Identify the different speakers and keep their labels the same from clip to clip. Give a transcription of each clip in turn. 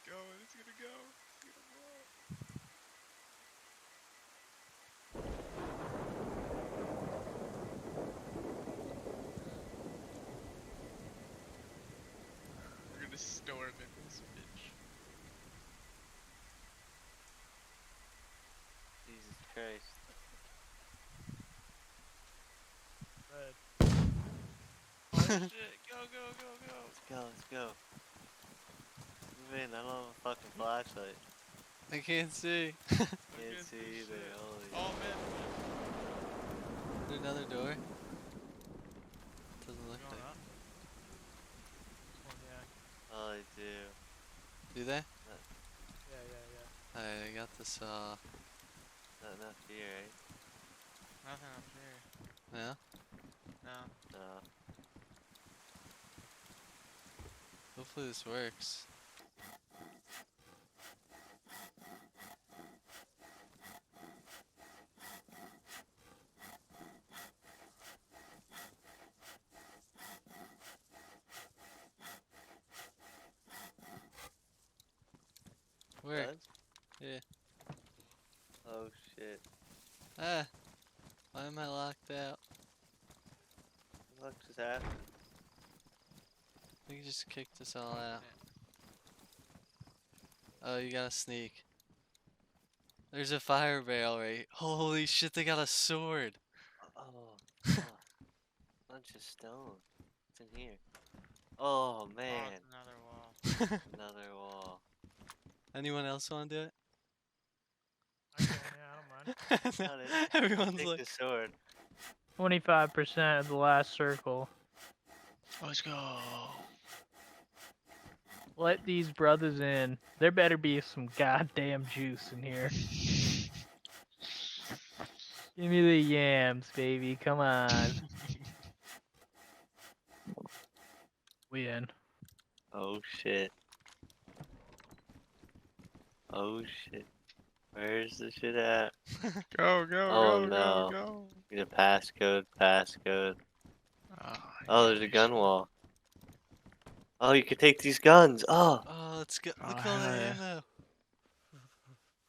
Speaker 1: going. It's gonna go. It's gonna blow. We're gonna storm in this bitch.
Speaker 2: Jesus Christ.
Speaker 3: Red.
Speaker 1: Oh shit! Go, go, go, go!
Speaker 2: Let's go. Move in, I don't have a fucking flashlight.
Speaker 4: I can't see.
Speaker 2: Can't
Speaker 1: Can't
Speaker 2: see
Speaker 1: see
Speaker 2: either,
Speaker 1: shit.
Speaker 2: holy.
Speaker 1: Oh man!
Speaker 4: Is there another door? Doesn't look
Speaker 3: Going
Speaker 4: like.
Speaker 3: up. This one, yeah.
Speaker 2: Oh, I do.
Speaker 4: Do they?
Speaker 3: Yeah.
Speaker 4: Alright, I got the saw.
Speaker 2: Not enough here, right?
Speaker 1: Nothing up here.
Speaker 4: Yeah?
Speaker 1: No.
Speaker 2: No.
Speaker 4: Hopefully this works. Worked.
Speaker 2: Done?
Speaker 4: Yeah.
Speaker 2: Oh shit.
Speaker 4: Ah! Why am I locked out?
Speaker 2: What just happened?
Speaker 4: We can just kick this all out. Oh, you gotta sneak. There's a fire barrel right. Holy shit, they got a sword.
Speaker 2: Oh, fuck. Bunch of stone. What's in here? Oh
Speaker 1: Oh,
Speaker 2: man.
Speaker 1: it's another wall.
Speaker 2: Another wall.
Speaker 4: Anyone else wanna do it?
Speaker 3: I can, yeah, I don't mind.
Speaker 2: Got it.
Speaker 4: Everyone's
Speaker 2: Take
Speaker 4: like,
Speaker 2: the sword.
Speaker 3: 25% of the last circle.
Speaker 1: Let's go.
Speaker 3: Let these brothers in. There better be some goddamn juice in here. Give me the yams, baby. Come on. We in.
Speaker 2: Oh shit. Oh shit. Where's the shit at?
Speaker 1: Go, go,
Speaker 2: Oh,
Speaker 1: go,
Speaker 2: no.
Speaker 1: go, go.
Speaker 2: Need a passcode, passcode.
Speaker 1: Oh,
Speaker 2: Oh, there's a gun wall. Oh, you can take these guns. Oh,
Speaker 4: oh, let's go.
Speaker 1: Oh,
Speaker 4: Look at all the
Speaker 1: hell yeah.
Speaker 4: ammo.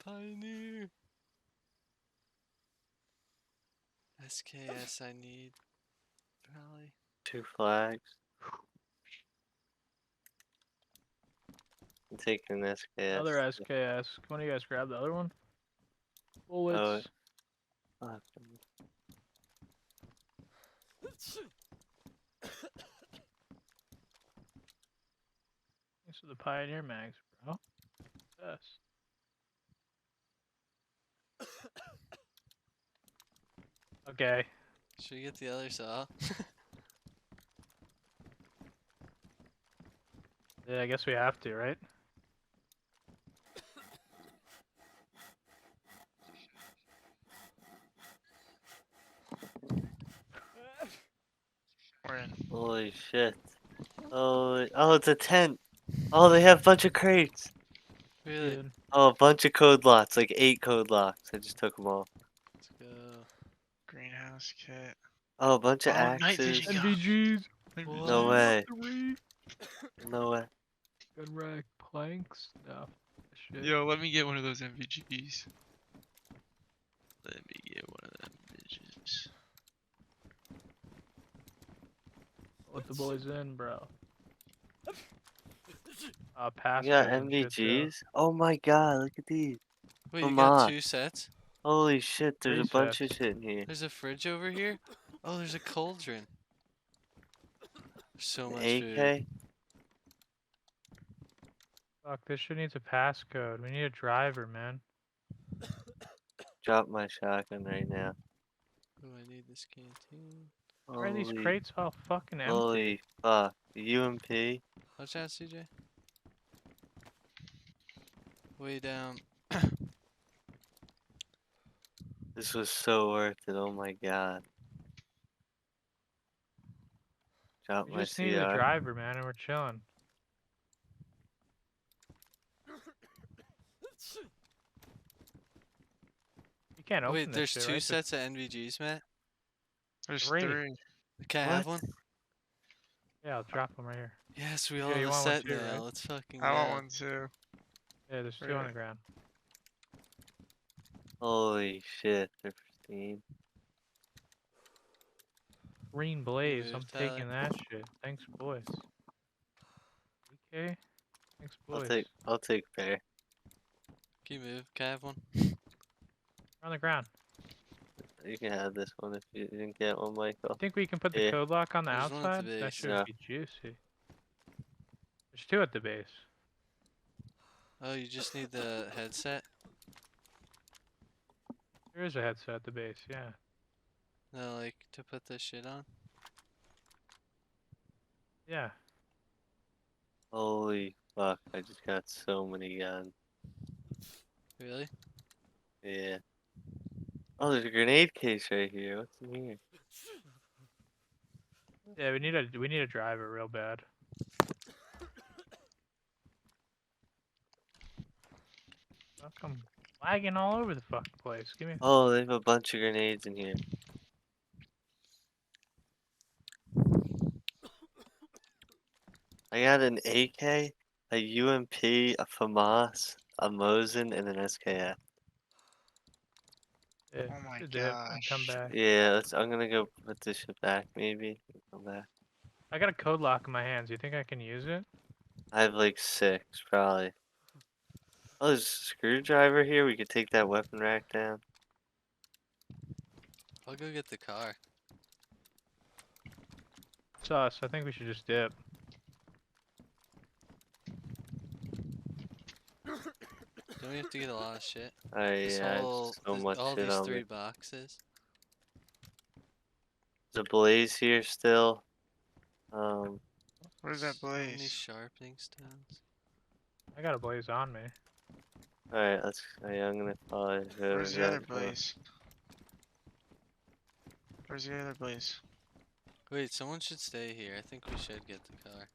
Speaker 4: Pioneer. SKS I need. Probably.
Speaker 2: 2 flags. I'm taking this SKS.
Speaker 3: Other SKS. Can one of you guys grab the other one? Bullets.
Speaker 2: Fuck.
Speaker 3: Thanks for the Pioneer mags, bro. Yes. Okay.
Speaker 4: Should we get the other saw?
Speaker 3: Yeah, I guess we have to, right?
Speaker 1: We're in.
Speaker 2: Holy shit. Oh, it's a tent. Oh, they have a bunch of crates.
Speaker 4: Really?
Speaker 3: Dude.
Speaker 2: Oh, a bunch of code locks, like 8 code locks. I just took them all.
Speaker 4: Let's go.
Speaker 1: Greenhouse kit.
Speaker 2: Oh, a bunch of
Speaker 1: Oh, night
Speaker 2: axes.
Speaker 1: vision.
Speaker 3: NVGs.
Speaker 4: What?
Speaker 2: No way.
Speaker 3: Three.
Speaker 2: No way.
Speaker 3: Gun rack planks. No. Shit.
Speaker 1: Yo, let me get one of those MVGs. Let me get one of them bitches.
Speaker 3: Let the boys in, bro. Pass.
Speaker 2: You got MVGs? Oh my god, look at these.
Speaker 4: Wait,
Speaker 2: Come
Speaker 4: you got
Speaker 2: on.
Speaker 4: 2 sets?
Speaker 2: Holy shit, there's a
Speaker 3: 3
Speaker 2: bunch
Speaker 3: sets.
Speaker 2: of shit in here.
Speaker 4: There's a fridge over here? Oh, there's a cauldron. There's so
Speaker 2: An
Speaker 4: much food.
Speaker 2: AK?
Speaker 3: Fuck, this shit needs a passcode. We need a driver, man.
Speaker 2: Drop my shotgun right now.
Speaker 4: Oh, I need this canteen.
Speaker 3: Why are these
Speaker 2: Holy,
Speaker 3: crates all fucking empty?
Speaker 2: holy fuck. UMP?
Speaker 4: Watch out, CJ. Way down.
Speaker 2: This was so worth it, oh my god. Drop
Speaker 3: We
Speaker 2: my
Speaker 3: just need a
Speaker 2: CR.
Speaker 3: driver, man, and we're chilling. You can't open
Speaker 4: Wait,
Speaker 3: this
Speaker 4: there's
Speaker 3: shit,
Speaker 4: 2
Speaker 3: right?
Speaker 4: sets of NVGs, Matt?
Speaker 1: There's
Speaker 3: 3.
Speaker 1: 3.
Speaker 4: Can I have
Speaker 2: What?
Speaker 4: one?
Speaker 3: Yeah, I'll drop them right here.
Speaker 4: Yes, we
Speaker 3: Yeah,
Speaker 4: all have
Speaker 3: you
Speaker 4: a
Speaker 3: want one
Speaker 4: set
Speaker 3: too,
Speaker 4: now.
Speaker 3: right?
Speaker 4: Let's fucking
Speaker 1: I want
Speaker 4: go.
Speaker 1: one too.
Speaker 3: Yeah, there's two on the ground.
Speaker 2: Holy shit, they're pristine.
Speaker 3: Green blaze.
Speaker 4: move,
Speaker 3: I'm
Speaker 4: Tyler?
Speaker 3: taking that shit. Thanks, boys. Okay. Thanks, boys.
Speaker 2: I'll take bear.
Speaker 4: Can you move? Can I have one?
Speaker 3: We're on the ground.
Speaker 2: You can have this one if you didn't get one, Michael.
Speaker 3: Think we can put the
Speaker 2: Yeah.
Speaker 3: code lock on the
Speaker 4: There's one at the
Speaker 3: outside? That
Speaker 4: base.
Speaker 3: should
Speaker 2: Yeah.
Speaker 3: be juicy. There's two at the base.
Speaker 4: Oh, you just need the headset?
Speaker 3: There is a headset at the base, yeah.
Speaker 4: No, like to put this shit on?
Speaker 3: Yeah.
Speaker 2: Holy fuck, I just got so many guns.
Speaker 4: Really?
Speaker 2: Yeah. Oh, there's a grenade case right here. What's in here?
Speaker 3: Yeah, we need a driver real bad. Fuck, I'm lagging all over the fucking place. Give me.
Speaker 2: Oh, they have a bunch of grenades in here. I got an AK, a UMP, a FAMAS, a Mosin, and an SKF.
Speaker 3: Yeah,
Speaker 5: Oh my
Speaker 3: should dip and come
Speaker 5: gosh.
Speaker 3: back.
Speaker 2: Yeah, I'm gonna go put this shit back, maybe. Come back.
Speaker 3: I got a code lock in my hands. You think I can use it?
Speaker 2: I have like 6, probably. Oh, there's a screwdriver here. We could take that weapon rack down.
Speaker 4: I'll go get the car.
Speaker 3: It's us. I think we should just dip.
Speaker 4: Don't we have to get a lot of shit?
Speaker 2: Yeah,
Speaker 4: whole,
Speaker 2: so much
Speaker 4: all
Speaker 2: shit
Speaker 4: these
Speaker 2: on
Speaker 4: 3
Speaker 2: me.
Speaker 4: boxes.
Speaker 2: There's a blaze here still.
Speaker 5: Where's that
Speaker 4: So many
Speaker 5: blaze?
Speaker 4: sharpening stones.
Speaker 3: I got a blaze on me.
Speaker 2: Alright, I'm gonna follow
Speaker 5: Where's
Speaker 2: whoever's
Speaker 5: the other
Speaker 2: got the-
Speaker 5: blaze? Where's the other blaze?
Speaker 4: Wait, someone should stay here. I think we should get the car.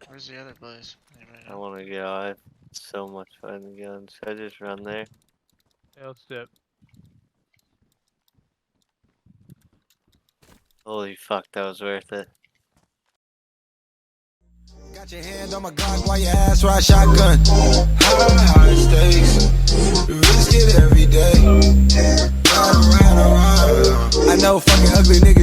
Speaker 5: Where's the other blaze? Anybody
Speaker 2: I
Speaker 5: know?
Speaker 2: wanna go. I have so much fun in guns. Should I just run there?
Speaker 3: Yeah, let's dip.
Speaker 2: Holy fuck, that was worth it.
Speaker 6: Got your hand on my Glock while your ass ride shotgun. High stakes, risk it every day. Ride around. I know fucking ugly niggas.